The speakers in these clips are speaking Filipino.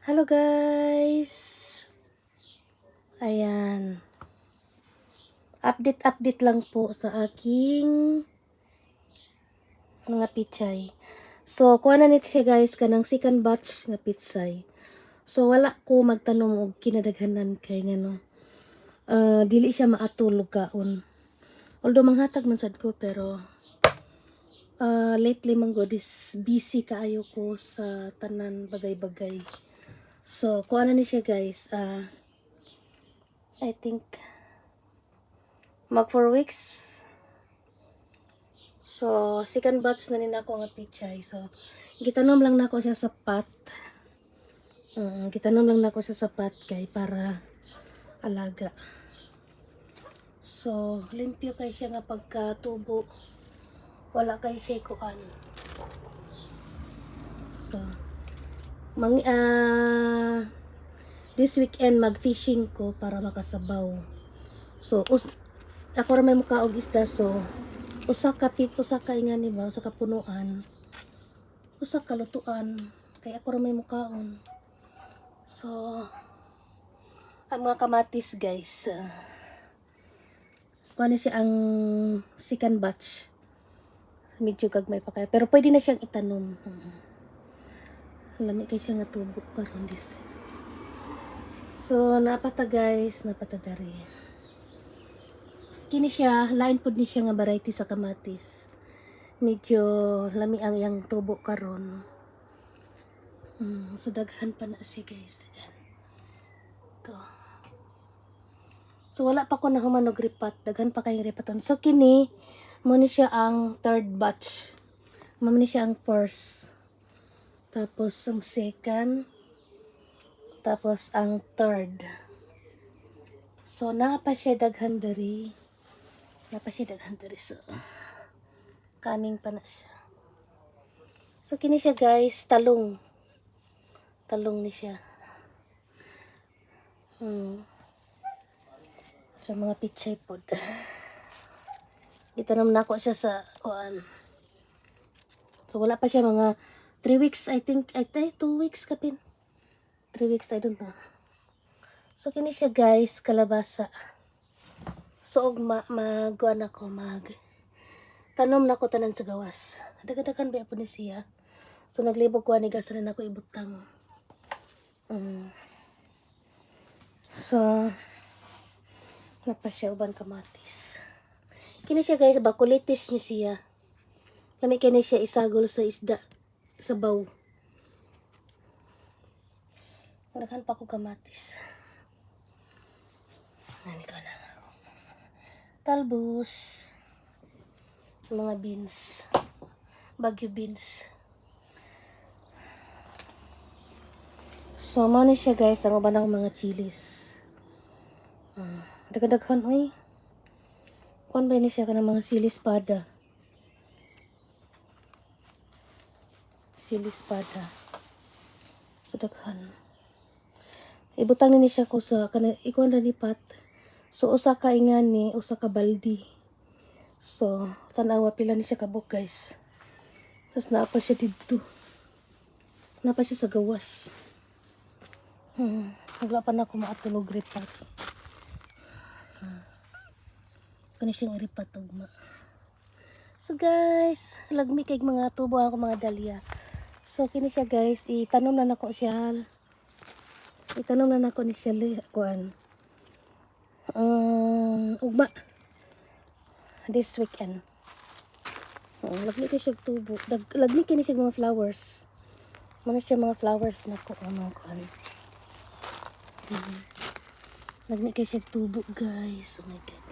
Hello guys! Ayan. Update lang po sa aking mga pichay. So, kuha na nito siya guys kanang second batch nga pitsay. So, wala ko magtanom og kinadaghanan kay ngano. Dili siya maatulog kaon. Although manghatag man sad ko pero lately man god is busy kaayo ko sa tanan bagay-bagay. So, kuha na ni siya guys. I think mag 4 weeks. So, second batch na nina ako nga pichay. So, gitanom lang nako siya sa pot. Gitanom lang nako siya sa pot kay para alaga. So, limpyo kay siya nga pagkatubo. Wala kay siya kuan. So, this weekend mag-fishing ko para makasabaw. So, ako ra may mukaog isda so usa ka ingani ba, usa ka punuan, usa ka lutuan kay ako ra may mukaon. So, ang mga kamatis guys, kuha na siya ang second batch. Medyo gagmay pa kaya pero pwede na siyang itanom. Lami kay siya nga tubo karon dis. So, napata guys, napata dari. Kini siya, lain pud ni siya nga variety sa kamatis. Medyo lami ang yang tubo karon. So daghan pa na siya guys, daghan. To. So wala pa ko na human og ripat, daghan pa kay ripaton. So kini mo ni siya ang third batch. Mo ni siya ang first. Tapos ang second. Tapos ang third. So napa siya daghan dari. So coming pa na siya. So kini siya guys, talong ni siya. So mga pichay pod. Itanom na ako siya sa kuan. So wala pa siya mga 3 weeks I think. 2 weeks kapin. 3 weeks I don't know. So kini siya guys, kalabasa. So magkuan ako tanom na ko tanan sa gawas. Dagadagan ba po ni siya. So naglibog ko ani gas rin ako ibutang. So napa siya uban kamatis. Kini siya guys, bakulitis ni siya. Lami kini siya isagol sa isda sa baw. Naghan pa ko kamatis. Nani ko na. Talbos. Mga beans. Bagyo beans. So, mo ni siya guys, ang uban akong mga chilis. Daghan-daghan, oy. Kuan ba ni siya ka ng mga silispada. Silispada. So, daghan. Ibutang ni siya ko sa, ikuan na lipat. So, usa ka ingani, usa ka baldi. So, tanawa pila ni siya kabuk guys. Tapos naapa siya dito. Naapa siya sa gawas. Wala pa na ako maatulog ripat. Kani siyang ripat ugma. So guys, lagmi kay mga tubo ako mga dahlia. So kini siya guys, itanom na nako siya. Itanom na nako ni siya kuan. Ugma. This weekend. Lagmi kay siya tubo. Lagmi kini siya mga flowers. Mana siya mga flowers nako ano kuan. Lagmi kay siya tubo guys. Oh my god.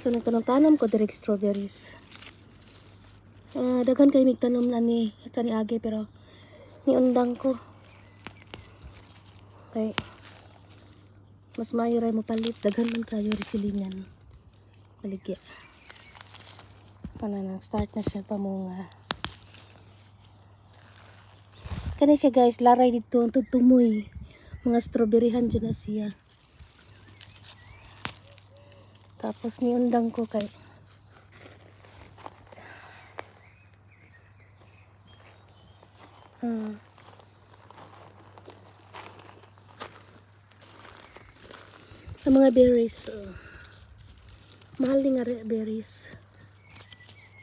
So nagtanong ko direct strawberries. Daghan kay migtanom na ni agi pero niundang ko. Kay mas mayo ray mo palit, daghan man kayo resilingan. Baligya. Start na siya pamunga. Kani siya guys, laray dito ang tumoy. Mga strawberryhan dyan na siya. Tapos niundang ko kay ang mga berries. Mahal din nga berries.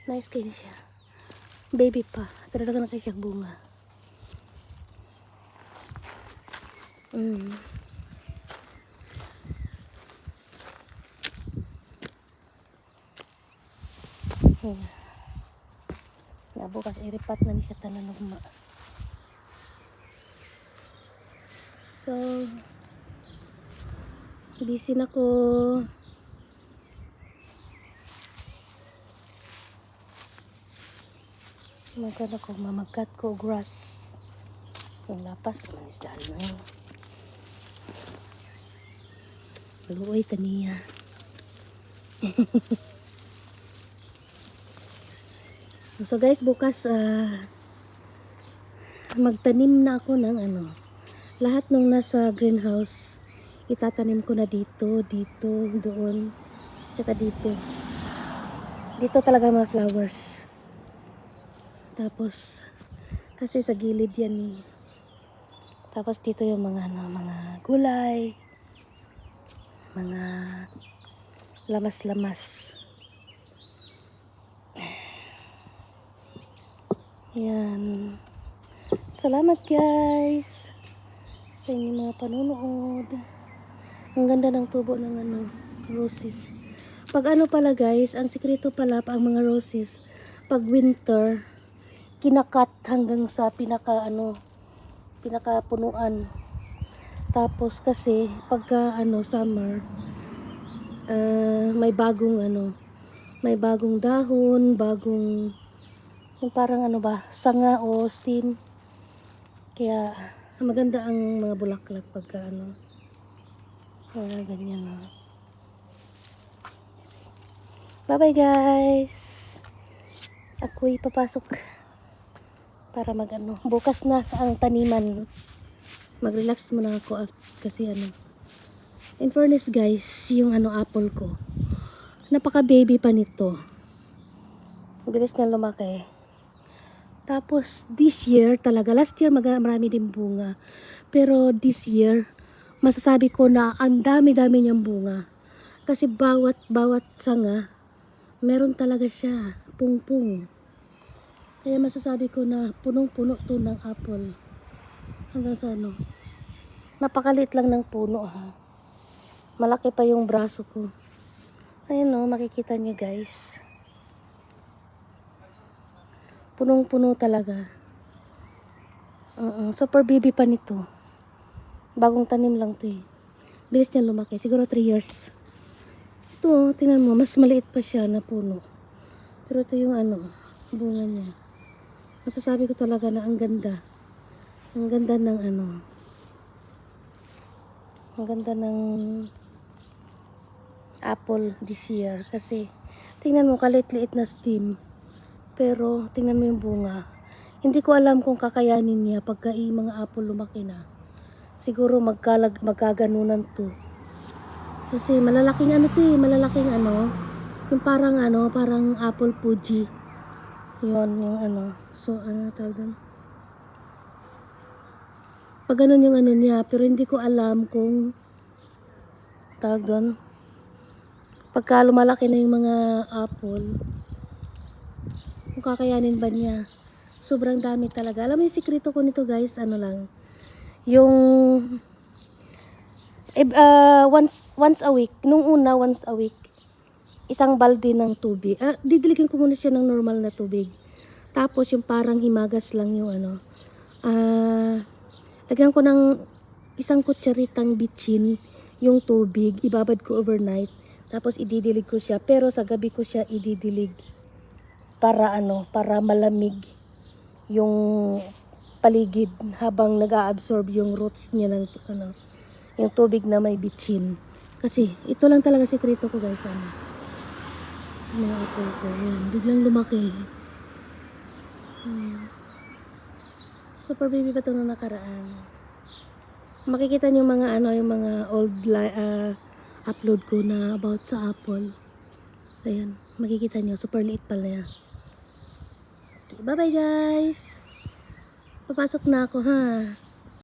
Nice kayo siya. Baby pa. Pero na kayo siya bunga. Bukas iripat na ni siya tanan ugma. So busy na ko. Magkano ko mamagat ko grass. Yung lapas naman is daan na. Luoy taniya. So guys, bukas magtanim na ako ng lahat nung nasa greenhouse itatanim ko na dito, doon, tsaka dito. Dito talaga mga flowers. Tapos kasi sa gilid yan eh. Tapos dito yung mga mga gulay, mga lamas-lamas. Yan. Salamat guys sa inyong mga panunood. Ang ganda ng tubo ng roses. Pag pala guys, ang sikreto pala ang mga roses, pag winter, kinakat hanggang sa pinakapunuan. Tapos kasi pagka summer, may bagong dahon, yung parang sanga o stem. Kaya maganda ang mga bulaklak pagka ganyan. Bye bye guys. Ako'y papasok para bukas na ang taniman. Mag-relax muna ako kasi in fairness guys, yung apple ko, napaka baby pa nito. Bilis na lumaki. Tapos this year talaga, last year marami din bunga. Pero this year, masasabi ko na ang dami-dami niyang bunga. Kasi bawat sanga, meron talaga siya, pung-pung. Kaya masasabi ko na punong-puno to ng apple. Hanggang sa napakaliit lang ng puno ha. Malaki pa yung braso ko. Ayun makikita nyo guys. Punong-puno talaga. Super baby pa nito. Bagong tanim lang to eh. Bilis niya lumaki. Siguro 3 years. Ito tingnan mo. Mas maliit pa siya na puno. Pero ito yung bunga niya. Masasabi ko talaga na ang ganda. Ang ganda ng ang ganda ng apple this year. Kasi tingnan mo kalit-liit na stem. Pero tingnan mo yung bunga. Hindi ko alam kung kakayanin niya pagka mga apple lumaki na. Siguro magkaganunan to. Kasi malalaking malalaking yung parang parang apple Fuji. Yun yung so tawag doon. Pag ganun yung niya, pero hindi ko alam kung tawag doon. Pagka lumalaki na yung mga apple, kung kakayanin ba niya. Sobrang dami talaga. Alam mo yung sikreto ko nito guys, lang. Yung once a week, nung una once a week, isang balde ng tubig. Didiligan ko muna siya ng normal na tubig. Tapos yung parang himagas lang yung lagyan ko ng isang kutsaritang bitsin yung tubig, ibabad ko overnight. Tapos ididilig ko siya, pero sa gabi ko siya ididilig. Para para malamig yung paligid habang nag-a-absorb yung roots niya ng yung tubig na may bitsin. Kasi ito lang talaga sikreto ko guys, mga apple ko, yan, biglang lumaki. Super baby pa ito na nakaraan. Makikita niyo mga yung mga upload ko na about sa Apple. Ayan, makikita nyo, super liit pala yan. Okay, bye bye guys! Papasok na ako ha.